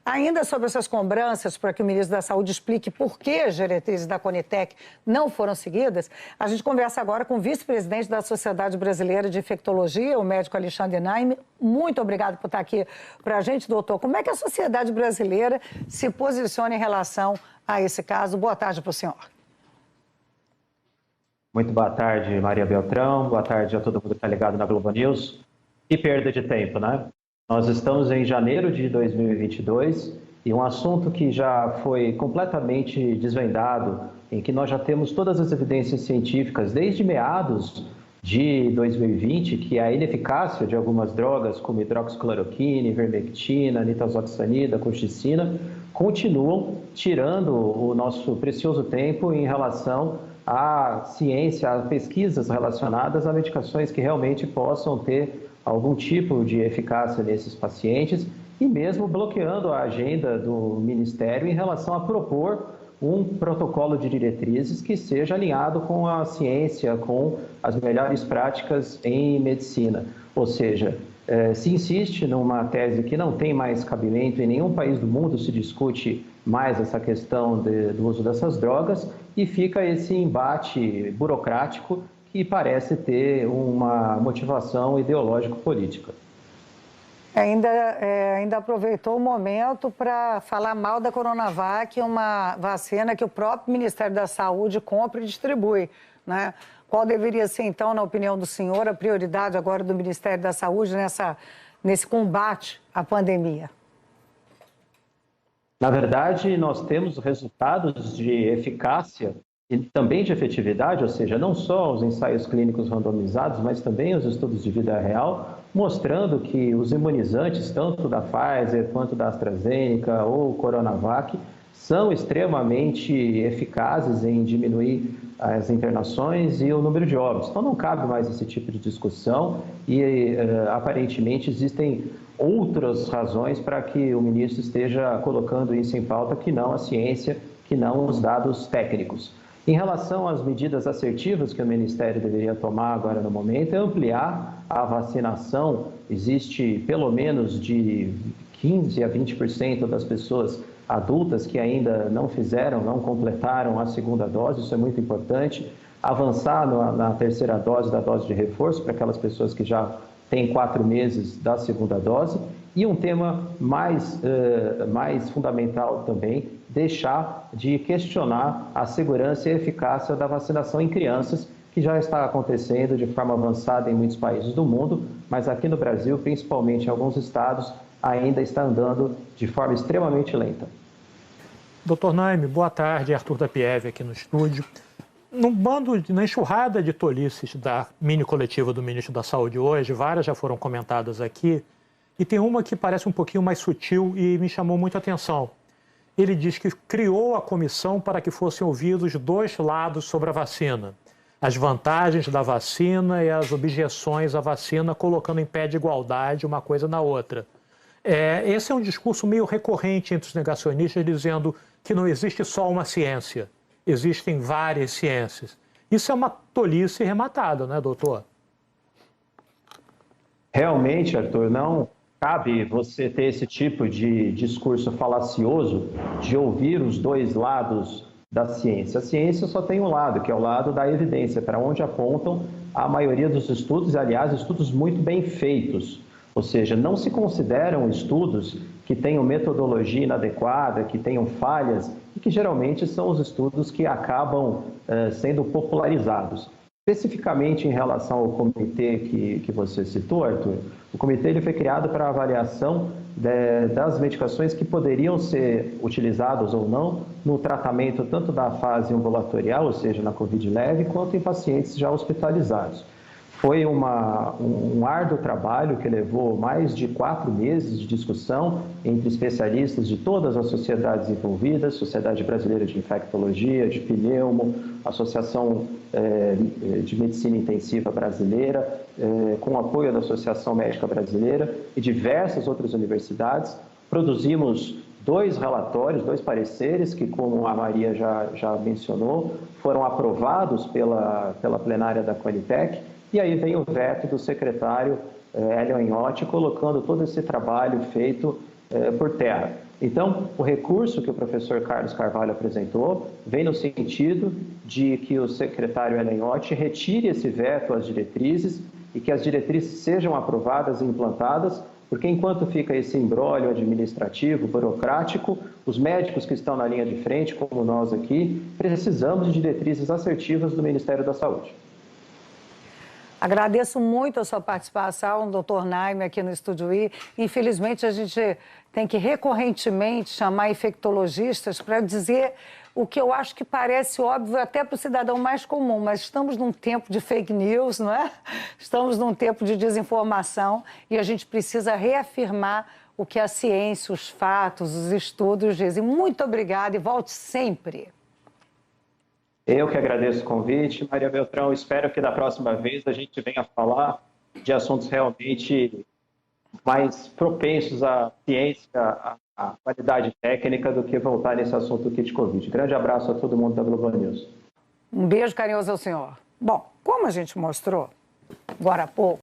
Ainda sobre essas cobranças, para que o ministro da Saúde explique por que as diretrizes da Conitec não foram seguidas, a gente conversa agora com o vice-presidente da Sociedade Brasileira de Infectologia, o médico Alexandre Naime. Muito obrigado por estar aqui para a gente, doutor. Como é que a sociedade brasileira se posiciona em relação a esse caso? Boa tarde para o senhor. Muito boa tarde, Maria Beltrão. Boa tarde a todo mundo que está ligado na Globo News. Que perda de tempo, né? Nós estamos em janeiro de 2022 e um assunto que já foi completamente desvendado, em que nós já temos todas as evidências científicas desde meados de 2020, que a ineficácia de algumas drogas como hidroxicloroquina, ivermectina, nitazoxanida, colchicina, continuam tirando o nosso precioso tempo em relação à ciência, a pesquisas relacionadas a medicações que realmente possam ter algum tipo de eficácia nesses pacientes e mesmo bloqueando a agenda do Ministério em relação a propor um protocolo de diretrizes que seja alinhado com a ciência, com as melhores práticas em medicina. Ou seja, se insiste numa tese que não tem mais cabimento, em nenhum país do mundo se discute mais essa questão do uso dessas drogas e fica esse embate burocrático que parece ter uma motivação ideológico-política. Ainda aproveitou o momento para falar mal da Coronavac, uma vacina que o próprio Ministério da Saúde compra e distribui, né? Qual deveria ser, então, na opinião do senhor, a prioridade agora do Ministério da Saúde nesse combate à pandemia? Na verdade, nós temos resultados de eficácia e também de efetividade, ou seja, não só os ensaios clínicos randomizados, mas também os estudos de vida real, mostrando que os imunizantes, tanto da Pfizer quanto da AstraZeneca ou Coronavac, são extremamente eficazes em diminuir as internações e o número de óbitos. Então não cabe mais esse tipo de discussão e aparentemente existem outras razões para que o ministro esteja colocando isso em pauta que não a ciência, que não os dados técnicos. Em relação às medidas assertivas que o Ministério deveria tomar agora no momento, é ampliar a vacinação. Existe pelo menos de 15% a 20% das pessoas adultas que ainda não completaram a segunda dose, isso é muito importante. Avançar na terceira dose, da dose de reforço, para aquelas pessoas que já têm 4 meses da segunda dose. E um tema mais fundamental também, deixar de questionar a segurança e a eficácia da vacinação em crianças, que já está acontecendo de forma avançada em muitos países do mundo, mas aqui no Brasil, principalmente em alguns estados, ainda está andando de forma extremamente lenta. Doutor Naime, boa tarde. Arthur da Pieve aqui no estúdio. Na enxurrada de tolices da mini coletiva do ministro da Saúde hoje, várias já foram comentadas aqui, e tem uma que parece um pouquinho mais sutil e me chamou muito a atenção. Ele diz que criou a comissão para que fossem ouvidos 2 lados sobre a vacina. As vantagens da vacina e as objeções à vacina, colocando em pé de igualdade uma coisa na outra. Esse é um discurso meio recorrente entre os negacionistas, dizendo que não existe só uma ciência, existem várias ciências. Isso é uma tolice rematada, né, doutor? Realmente, Arthur, não cabe você ter esse tipo de discurso falacioso de ouvir os 2 lados da ciência. A ciência só tem um lado, que é o lado da evidência, para onde apontam a maioria dos estudos, e, aliás, estudos muito bem feitos. Ou seja, não se consideram estudos que tenham metodologia inadequada, que tenham falhas, e que geralmente são os estudos que acabam sendo popularizados. Especificamente em relação ao comitê que você citou, Arthur, o comitê ele foi criado para avaliação das medicações que poderiam ser utilizadas ou não no tratamento tanto da fase ambulatorial, ou seja, na Covid leve, quanto em pacientes já hospitalizados. Foi um árduo trabalho que levou mais de 4 meses de discussão entre especialistas de todas as sociedades envolvidas, Sociedade Brasileira de Infectologia, de Pneumo, Associação de Medicina Intensiva Brasileira, com o apoio da Associação Médica Brasileira e diversas outras universidades. Produzimos 2 relatórios, 2 pareceres que, como a Maria já mencionou, foram aprovados pela plenária da Conitec. E aí vem o veto do secretário Hélio Anhotti, colocando todo esse trabalho feito por terra. Então, o recurso que o professor Carlos Carvalho apresentou vem no sentido de que o secretário Elenhotti retire esse veto às diretrizes e que as diretrizes sejam aprovadas e implantadas, porque enquanto fica esse imbróglio administrativo, burocrático, os médicos que estão na linha de frente, como nós aqui, precisamos de diretrizes assertivas do Ministério da Saúde. Agradeço muito a sua participação, doutor Naime, aqui no Estúdio I. Infelizmente, a gente tem que recorrentemente chamar infectologistas para dizer o que eu acho que parece óbvio até para o cidadão mais comum, mas estamos num tempo de fake news, não é? Estamos num tempo de desinformação e a gente precisa reafirmar o que a ciência, os fatos, os estudos dizem. Muito obrigada e volte sempre. Eu que agradeço o convite, Maria Beltrão. Espero que da próxima vez a gente venha falar de assuntos realmente mais propensos à ciência, à qualidade técnica, do que voltar nesse assunto aqui de Covid. Grande abraço a todo mundo da Globo News. Um beijo carinhoso ao senhor. Bom, como a gente mostrou agora há pouco,